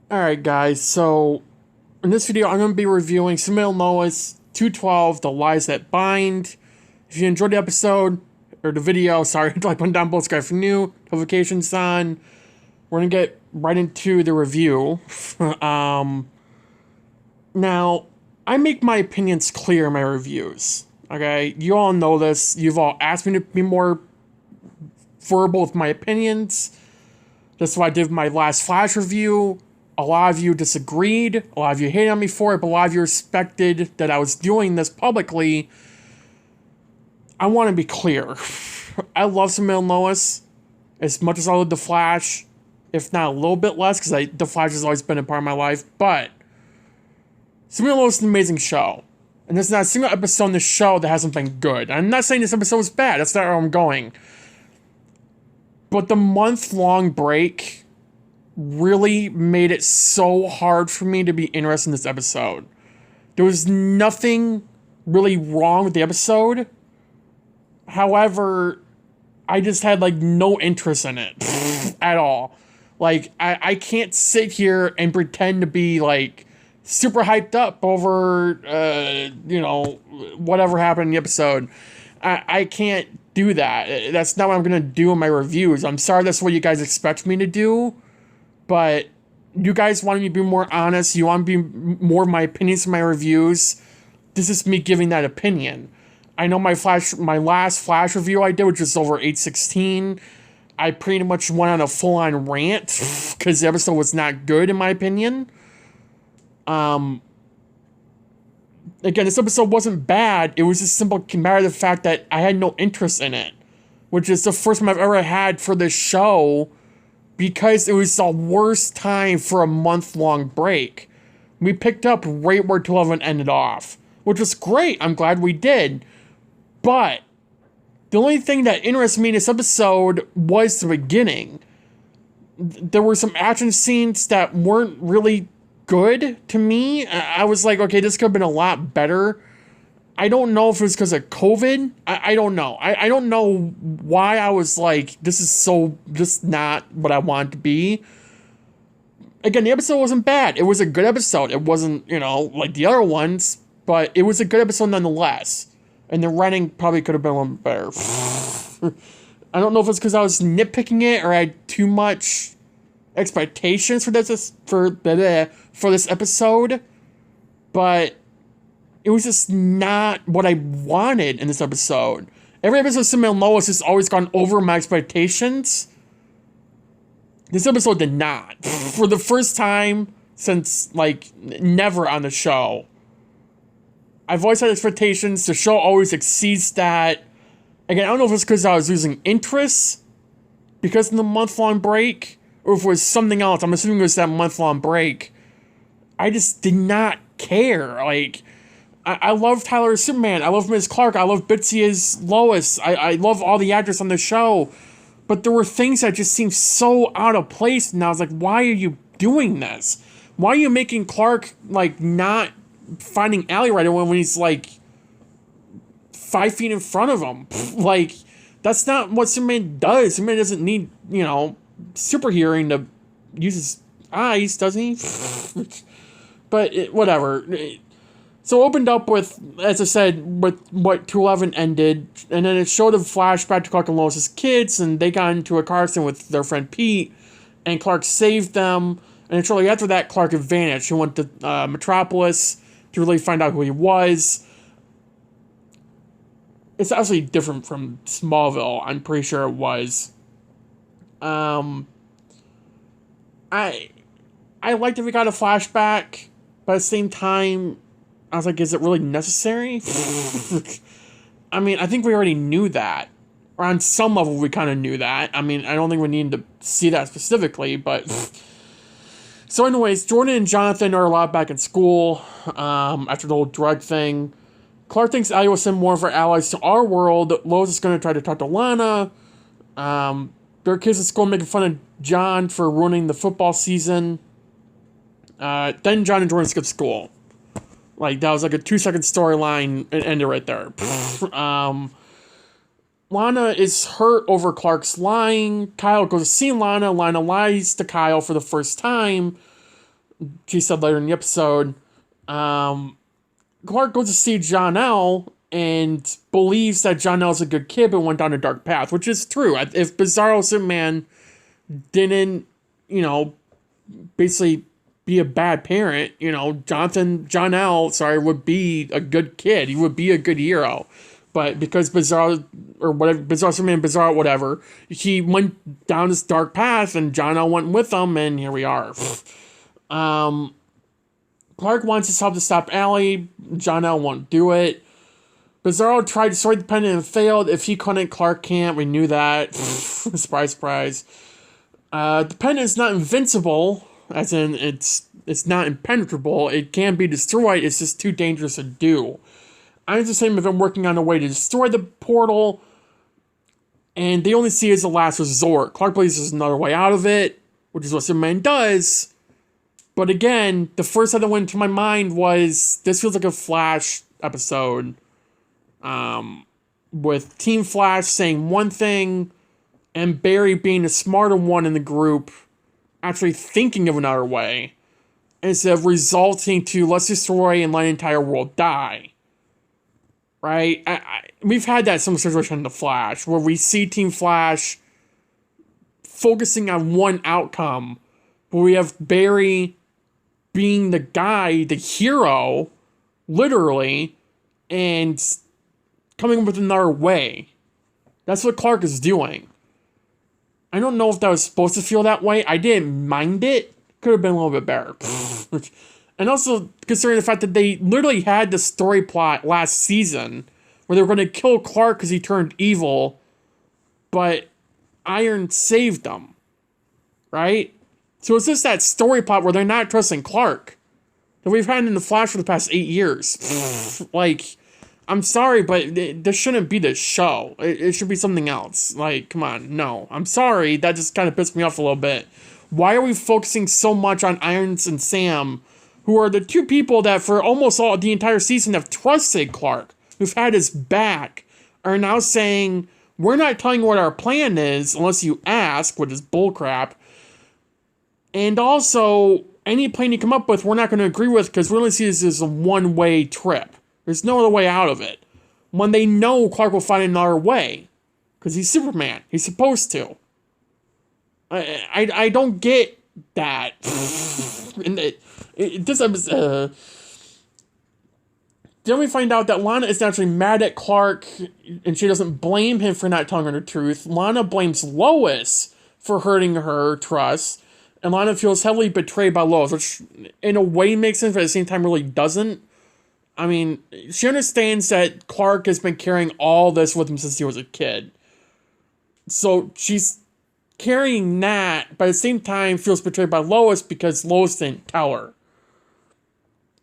Alright guys, so in this video I'm going to be reviewing Lois 2x12, The Lies That Bind. If you enjoyed the episode, or the video, sorry, like button down below, subscribe for new, notifications on. We're going to get right into the review. Now, I make my opinions clear in my reviews, okay? You all know this, you've all asked me to be more verbal with my opinions. That's what I did with my last Flash review. A lot of you disagreed, a lot of you hated on me for it, but a lot of you respected that I was doing this publicly. I want to be clear. I love Supergirl and Lois as much as I love The Flash, if not a little bit less, because The Flash has always been a part of my life, but Supergirl and Lois is an amazing show. And there's not a single episode in the show that hasn't been good. I'm not saying this episode was bad, that's not where I'm going. But the month-long break really made it so hard for me to be interested in this episode. There was nothing really wrong with the episode. However, I just had like no interest in it at all. Like, I can't sit here and pretend to be like super hyped up over, whatever happened in the episode. I can't do that. That's not what I'm gonna do in my reviews. I'm sorry that's what you guys expect me to do. But you guys want me to be more honest. You want to be more of my opinions in my reviews. This is me giving that opinion. I know my last Flash review I did, which was over 816. I pretty much went on a full-on rant because the episode was not good in my opinion. Again, this episode wasn't bad. It was just simple matter of the fact that I had no interest in it, which is the first time I've ever had for this show. Because it was the worst time for a month-long break. We picked up right where 211 ended off, which was great. I'm glad we did. But the only thing that interested me in this episode was the beginning. There were some action scenes that weren't really good to me. I was like, okay, this could have been a lot better. I don't know if it was because of COVID. I don't know. I don't know why I was like, this is not what I want it to be. Again, the episode wasn't bad. It was a good episode. It wasn't, like the other ones, but it was a good episode nonetheless. And the writing probably could have been a little better. I don't know if it's because I was nitpicking it or I had too much expectations for this episode, but it was just not what I wanted in this episode. Every episode of Supergirl and Lois has always gone over my expectations. This episode did not. For the first time since, like, never on the show. I've always had expectations. The show always exceeds that. Again, I don't know if it's because I was losing interest because of the month-long break, or if it was something else. I'm assuming it was that month-long break. I just did not care. Like, I love Tyler as Superman. I love Ms. Clark. I love Bitsy as Lois. I love all the actors on the show. But there were things that just seemed so out of place. And I was like, why are you doing this? Why are you making Clark, like, not finding Allie right away when he's, like, 5 feet in front of him? Like, that's not what Superman does. Superman doesn't need, super hearing to use his eyes, does he? But whatever. So it opened up with, as I said, with what 211 ended, and then it showed a flashback to Clark and Lois' kids, and they got into a car accident with their friend Pete, and Clark saved them, and shortly after that, Clark had vanished. He went to Metropolis to really find out who he was. It's actually different from Smallville, I'm pretty sure it was. I liked that we got a flashback, but at the same time, I was like, is it really necessary? I mean, I think we already knew that. Or on some level, we kind of knew that. I mean, I don't think we needed to see that specifically, but... So anyways, Jordan and Jonathan are allowed back in school after the whole drug thing. Clark thinks Allie will send more of her allies to our world. Lois is going to try to talk to Lana. There are kids at school making fun of John for ruining the football season. Then John and Jordan skip school. Like, that was like a 2-second storyline. It ended right there. Lana is hurt over Clark's lying. Kyle goes to see Lana. Lana lies to Kyle for the first time. she said later in the episode, Clark goes to see Jor-El and believes that Jor-El's a good kid but went down a dark path, which is true. If Bizarro Superman didn't, basically be a bad parent, Jor-El, would be a good kid. He would be a good hero. But because Bizarro, or whatever, Bizarro Superman, Bizarro, whatever, he went down this dark path and Jor-El went with him, and here we are. Clark wants his help to stop Allie. Jor-El won't do it. Bizarro tried to destroy the pendant and failed. If he couldn't, Clark can't. We knew that. Surprise, surprise. The pendant is not invincible, as in it's not impenetrable. It can be destroyed. It's just too dangerous to do. I understand have been working on a way to destroy the portal, and they only see it as a last resort. Clark believes there's another way out of it, which is what Superman does. But again, the first thing that went into my mind was, this feels like a Flash episode, with Team Flash saying one thing, and Barry being the smarter one in the group, actually thinking of another way, instead of resulting to, let's destroy and let the entire world die. Right? We've had that similar situation in The Flash, where we see Team Flash focusing on one outcome, but we have Barry being the guy, the hero, literally, and coming up with another way. That's what Clark is doing. I don't know if that was supposed to feel that way. I didn't mind it. Could have been a little bit better. And also, considering the fact that they literally had the story plot last season where they were going to kill Clark because he turned evil, but Iron saved him. Right? So it's just that story plot where they're not trusting Clark that we've had in The Flash for the past 8 years. I'm sorry, but this shouldn't be this show. It should be something else. Come on, no. I'm sorry, that just kind of pissed me off a little bit. Why are we focusing so much on Irons and Sam, who are the two people that for almost the entire season have trusted Clark, who've had his back, are now saying, we're not telling you what our plan is unless you ask, which is bullcrap. And also, any plan you come up with, we're not going to agree with because we only see this as a one-way trip. There's no other way out of it. When they know Clark will find another way. Because he's Superman. He's supposed to. I don't get that. And then we find out that Lana is actually mad at Clark, and she doesn't blame him for not telling her the truth. Lana blames Lois for hurting her trust, and Lana feels heavily betrayed by Lois, which in a way makes sense, but at the same time really doesn't. I mean, she understands that Clark has been carrying all this with him since he was a kid. So she's carrying that, but at the same time feels betrayed by Lois because Lois didn't tell her.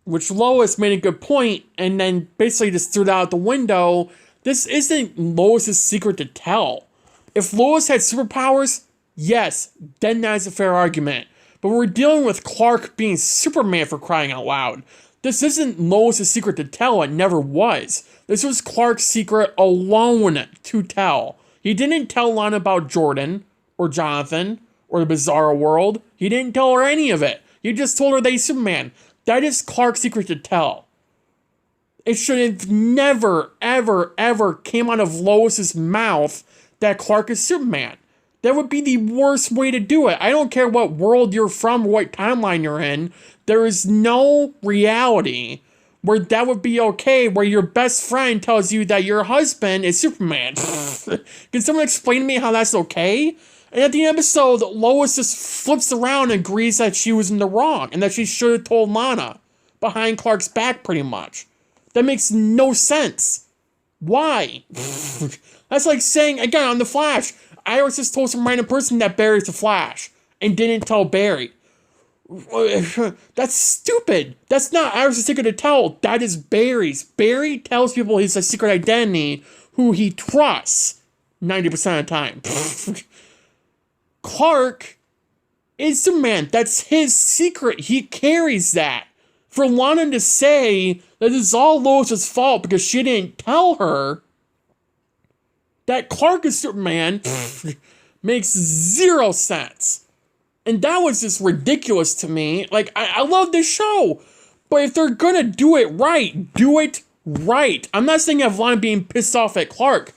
Which Lois made a good point, and then basically just threw that out the window. This isn't Lois' secret to tell. If Lois had superpowers, yes, then that's a fair argument. But we're dealing with Clark being Superman, for crying out loud. This isn't Lois' secret to tell, it never was. This was Clark's secret alone to tell. He didn't tell Lana about Jordan, or Jonathan, or the Bizarro world. He didn't tell her any of it. He just told her that he's Superman. That is Clark's secret to tell. It should have never, ever, ever came out of Lois's mouth that Clark is Superman. That would be the worst way to do it. I don't care what world you're from or what timeline you're in. There is no reality where that would be okay, where your best friend tells you that your husband is Superman. Can someone explain to me how that's okay? And at the end of the episode, Lois just flips around and agrees that she was in the wrong and that she should have told Lana behind Clark's back, pretty much. That makes no sense. Why? That's like saying, again, on The Flash, Iris just told some random person that Barry's the Flash and didn't tell Barry. That's stupid. That's not Iris' secret to tell. That is Barry's. Barry tells people his secret identity who he trusts 90% of the time. Clark is Superman. That's his secret. He carries that. For Lana to say that this is all Lois' fault because she didn't tell her that Clark is Superman makes zero sense. And that was just ridiculous to me. Like, I love this show. But if they're gonna do it right, do it right. I'm not saying of Lana being pissed off at Clark.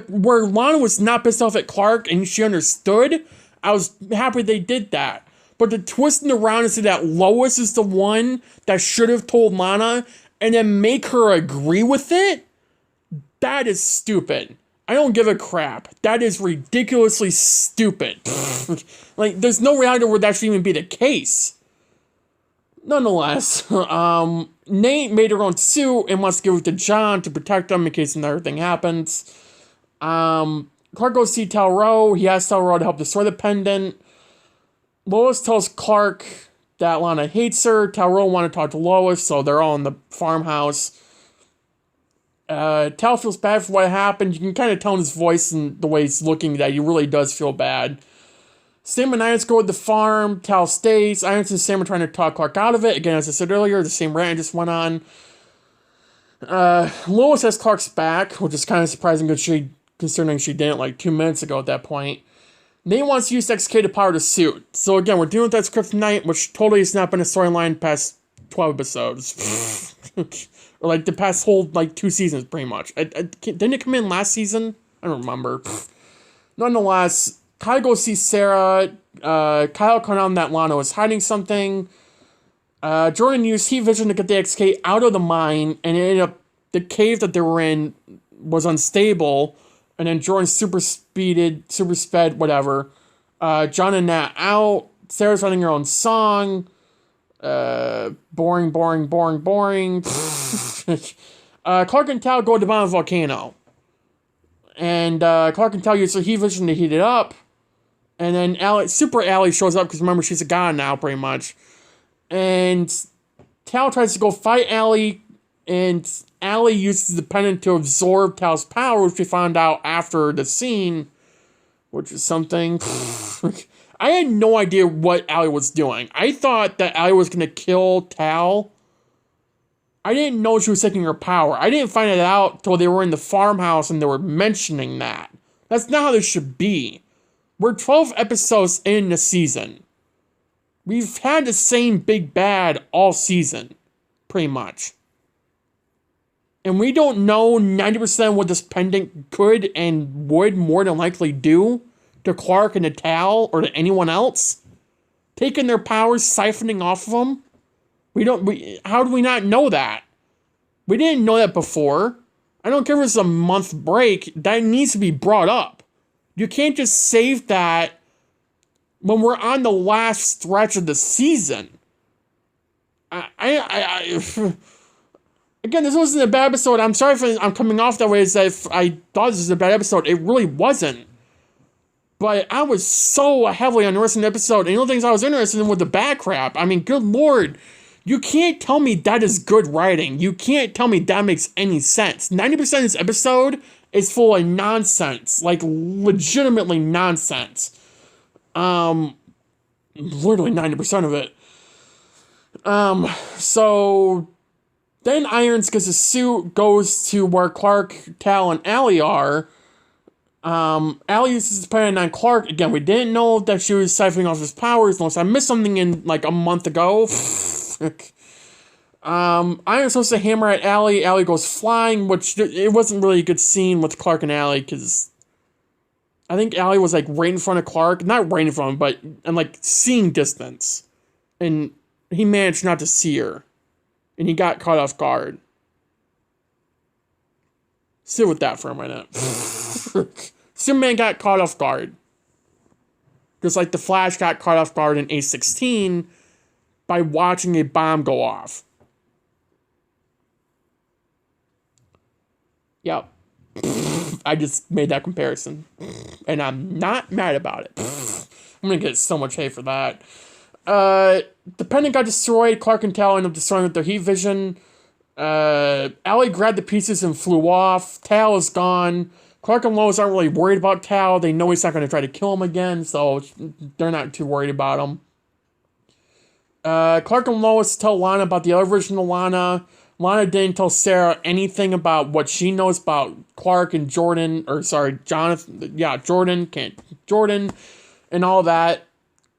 Where Lana was not pissed off at Clark and she understood, I was happy they did that. But to twist it around and say that Lois is the one that should have told Lana and then make her agree with it, that is stupid. I don't give a crap. That is ridiculously stupid. Like, there's no reality where that should even be the case. Nonetheless, Nate made her own suit and wants to give it to John to protect him in case another thing happens. Clark goes to see Tal-Rho. He asks Tal-Rho to help destroy the pendant. Lois tells Clark that Lana hates her. Tal-Rho wanted to talk to Lois, so they're all in the farmhouse. Tal feels bad for what happened. You can kind of tell in his voice and the way he's looking that he really does feel bad. Sam and Irons go to the farm. Tal stays. Irons and Sam are trying to talk Clark out of it. Again, as I said earlier, the same rant just went on. Lois has Clark's back, which is kind of surprising considering she didn't like 2 minutes ago at that point. Nate wants to use XK to power the suit. So again, we're dealing with that script tonight, which totally has not been a storyline past 12 episodes. Or like the past whole 2 seasons, pretty much. Didn't it come in last season? I don't remember. Nonetheless, Kyle goes see Sarah. Kyle confirmed that Lana was hiding something. Jordan used heat vision to get the XK out of the mine, and it ended up the cave that they were in was unstable. And then Jordan super sped, whatever. John and Nat out. Sarah's writing her own song. Boring. Clark and Tal go to the bottom of the volcano. And Clark and Tal use their heat vision to heat it up. And then Super Allie shows up because remember, she's a god now, pretty much. And Tal tries to go fight Allie, and Allie uses the pendant to absorb Tal's power, which we found out after the scene, which is something. I had no idea what Allie was doing. I thought that Allie was going to kill Tal. I didn't know she was taking her power. I didn't find it out until they were in the farmhouse and they were mentioning that. That's not how this should be. We're 12 episodes in the season. We've had the same big bad all season, pretty much. And we don't know 90% what this pendant could and would more than likely do to Clark and to Tal or to anyone else. Taking their powers, siphoning off of them. How do we not know that? We didn't know that before. I don't care if it's a month break. That needs to be brought up. You can't just save that when we're on the last stretch of the season. Again, this wasn't a bad episode. I'm sorry if I'm coming off that way as if I thought this was a bad episode. It really wasn't. But I was so heavily uninterested in the episode. And the only things I was interested in were the bad crap. I mean, good lord. You can't tell me that is good writing. You can't tell me that makes any sense. 90% of this episode is full of nonsense. Like, legitimately nonsense. Literally 90% of it. So then Irons gets his suit, goes to where Clark, Tal, and Allie are. Allie uses his pendant on Clark. Again, we didn't know that she was siphoning off his powers unless I missed something in like a month ago. Irons supposed to hammer at Allie. Allie goes flying, which it wasn't really a good scene with Clark and Allie because I think Allie was like right in front of Clark. Not right in front of him, but in like seeing distance. And he managed not to see her. And he got caught off guard. Sit with that for a minute. Superman got caught off guard. Just like the Flash got caught off guard in A16 by watching a bomb go off. Yep. I just made that comparison. And I'm not mad about it. I'm gonna get so much hate for that. The pendant got destroyed. Clark and Tal ended up destroying it with their heat vision. Allie grabbed the pieces and flew off. Tal is gone. Clark and Lois aren't really worried about Tal. They know he's not going to try to kill him again, so they're not too worried about him. Clark and Lois tell Lana about the other version of Lana. Lana didn't tell Sarah anything about what she knows about Clark and Jordan, or sorry, Jonathan, yeah, Jordan, and all that.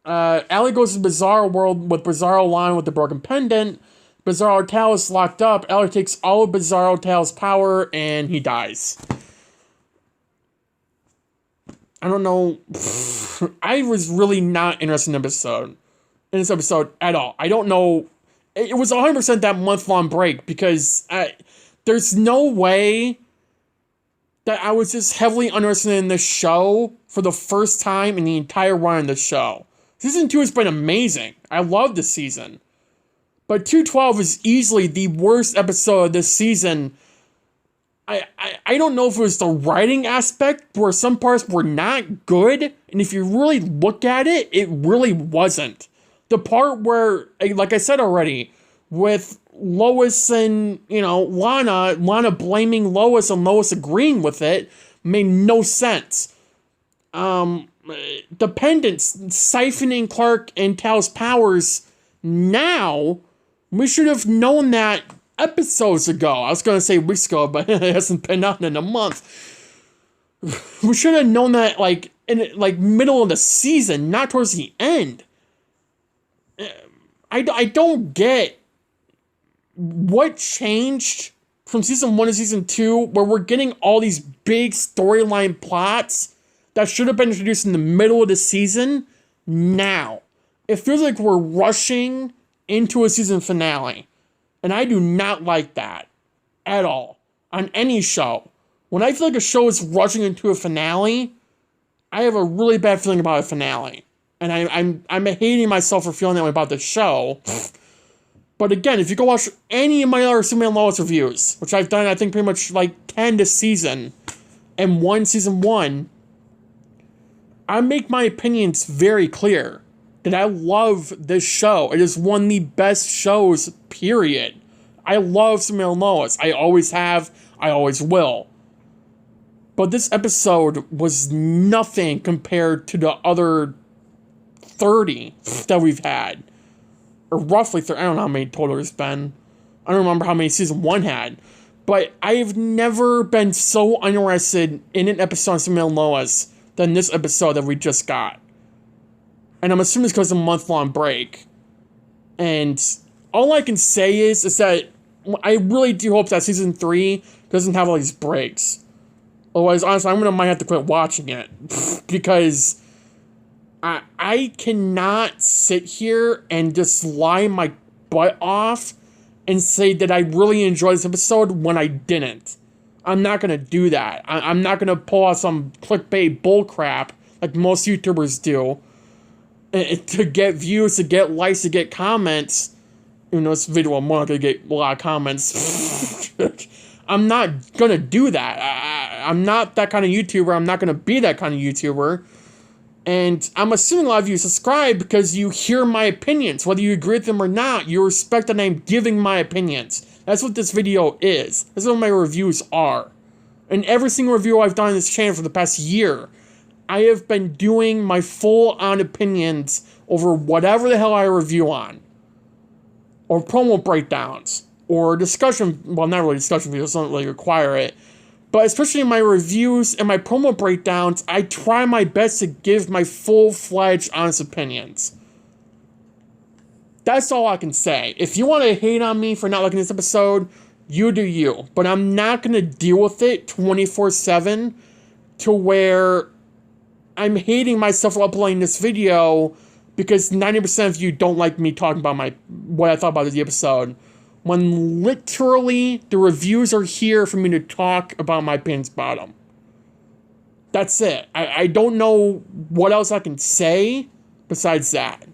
Allie goes to the Bizarro world with Bizarro Lana with the broken pendant. Bizarro Tal is locked up. Allie takes all of Bizarro Tal's power, and he dies. I don't know. I was really not interested in this episode at all. I don't know. It was 100% that month-long break because there's no way that I was just heavily interested in this show for the first time in the entire run of the show. Season 2 has been amazing. I love this season. But 212 is easily the worst episode of this season. I don't know if it was the writing aspect where some parts were not good, and if you really look at it, it really wasn't. The part where, like I said already, with Lois and, Lana blaming Lois and Lois agreeing with it, made no sense. The pendants siphoning Clark and Tal's powers now, we should have known that episodes ago. I was going to say weeks ago, but it hasn't been out in a month. We should have known that, in middle of the season, not towards the end. I don't get what changed from season 1 to season 2, where we're getting all these big storyline plots that should have been introduced in the middle of the season now. It feels like we're rushing into a season finale. And I do not like that at all on any show. When I feel like a show is rushing into a finale, I have a really bad feeling about a finale. And I'm hating myself for feeling that way about the show. But again, if you go watch any of my other Superman Lois reviews, which I've done, I think, pretty much 10 this season, and one season 1, I make my opinions very clear that I love this show. It is one of the best shows, period. I love Superman Lois. I always have. I always will. But this episode was nothing compared to the other 30 that we've had. Or roughly 30. I don't know how many total there's been. I don't remember how many season 1 had. But I've never been so uninterested in an episode of Superman Lois than this episode that we just got. And I'm assuming it's because of a month-long break. And all I can say is that I really do hope that season 3 doesn't have all these breaks. Otherwise, honestly, might have to quit watching it. Because I cannot sit here and just lie my butt off and say that I really enjoyed this episode when I didn't. I'm not going to do that. I'm not going to pull out some clickbait bullcrap like most YouTubers do to get views, to get likes, to get comments. Even though this video, I'm not going to get a lot of comments. I'm not going to do that. I'm not that kind of YouTuber. I'm not going to be that kind of YouTuber. And I'm assuming a lot of you subscribe because you hear my opinions. Whether you agree with them or not, you respect that I'm giving my opinions. That's what this video is. That's what my reviews are. And every single review I've done on this channel for the past year, I have been doing my full-on opinions over whatever the hell I review on. Or promo breakdowns. Or discussion, well, not really discussion videos, don't really require it. But especially in my reviews and my promo breakdowns, I try my best to give my full-fledged honest opinions. That's all I can say. If you want to hate on me for not liking this episode, you do you. But I'm not going to deal with it 24/7 to where I'm hating myself for uploading this video because 90% of you don't like me talking about what I thought about the episode. When literally the reviews are here for me to talk about my opinions about them. That's it. I don't know what else I can say besides that.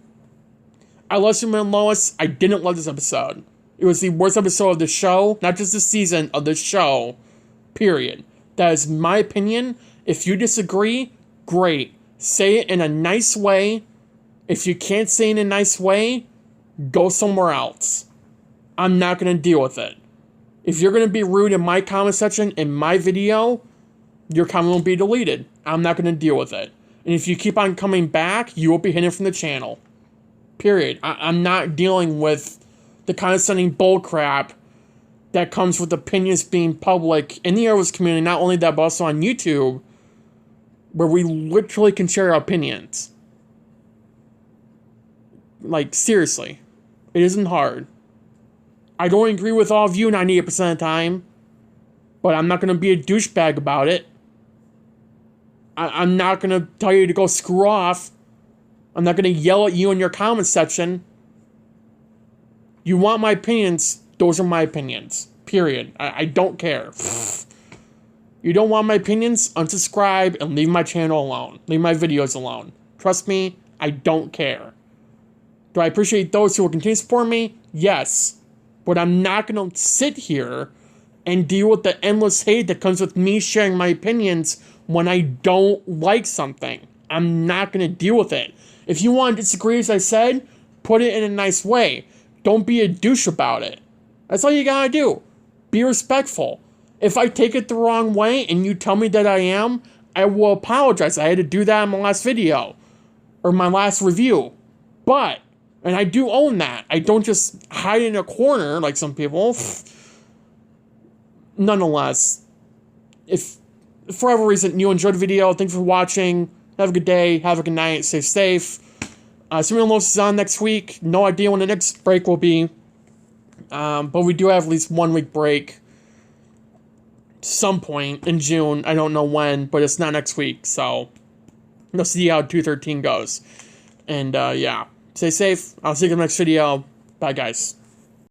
I love Superman Lois. I didn't love this episode. It was the worst episode of the show, not just this season, of the show, period. That is my opinion. If you disagree, great. Say it in a nice way. If you can't say it in a nice way, go somewhere else. I'm not going to deal with it. If you're going to be rude in my comment section in my video, your comment will be deleted. I'm not going to deal with it. And if you keep on coming back, you will be hidden from the channel. Period. I'm not dealing with the condescending bullcrap that comes with opinions being public in the Arrowverse community, not only that, but also on YouTube, where we literally can share our opinions. Like, seriously. It isn't hard. I don't agree with all of you 98% of the time, but I'm not going to be a douchebag about it. I'm not going to tell you to go screw off. I'm not going to yell at you in your comment section. You want my opinions, those are my opinions. Period. I don't care. You don't want my opinions? Unsubscribe and leave my channel alone. Leave my videos alone. Trust me, I don't care. Do I appreciate those who will continue to support me? Yes. But I'm not going to sit here and deal with the endless hate that comes with me sharing my opinions when I don't like something. I'm not going to deal with it. If you want to disagree, as I said, put it in a nice way. Don't be a douche about it. That's all you gotta do. Be respectful. If I take it the wrong way and you tell me that I am, I will apologize. I had to do that in my last video. Or my last review. But, and I do own that. I don't just hide in a corner like some people. Nonetheless, if for whatever reason you enjoyed the video, thanks for watching. Have a good day. Have a good night. Stay safe. Supergirl Lois is on next week. No idea when the next break will be. But we do have at least 1 week break. Some point in June. I don't know when, but it's not next week. So, we'll see how 213 goes. And, yeah. Stay safe. I'll see you in the next video. Bye, guys.